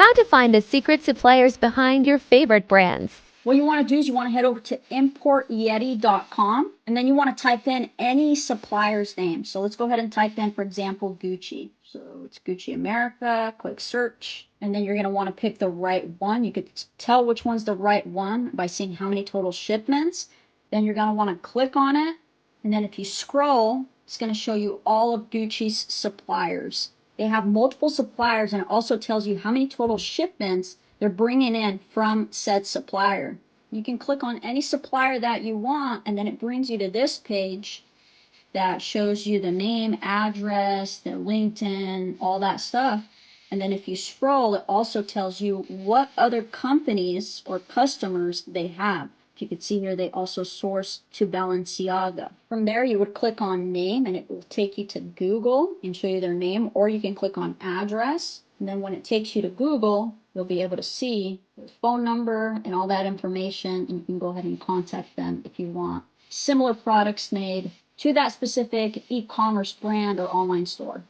How to find the secret suppliers behind your favorite brands. What you want to do is you want to head over to importyeti.com and then you want to type in any supplier's name. So let's go ahead and type in, for example, Gucci. So it's Gucci America, click search, and then you're going to want to pick the right one. You could tell which one's the right one by seeing how many total shipments. Then you're going to want to click on it. And then if you scroll, it's going to show you all of Gucci's suppliers. They have multiple suppliers, and it also tells you how many total shipments they're bringing in from said supplier. You can click on any supplier that you want, and then it brings you to this page that shows you the name, address, the LinkedIn, all that stuff. And then if you scroll, it also tells you what other companies or customers they have. You can see here they also source to Balenciaga. From there, you would click on name and it will take you to Google and show you their name, or you can click on address. And then when it takes you to Google, you'll be able to see their phone number and all that information, and you can go ahead and contact them if you want similar products made to that specific e-commerce brand or online store.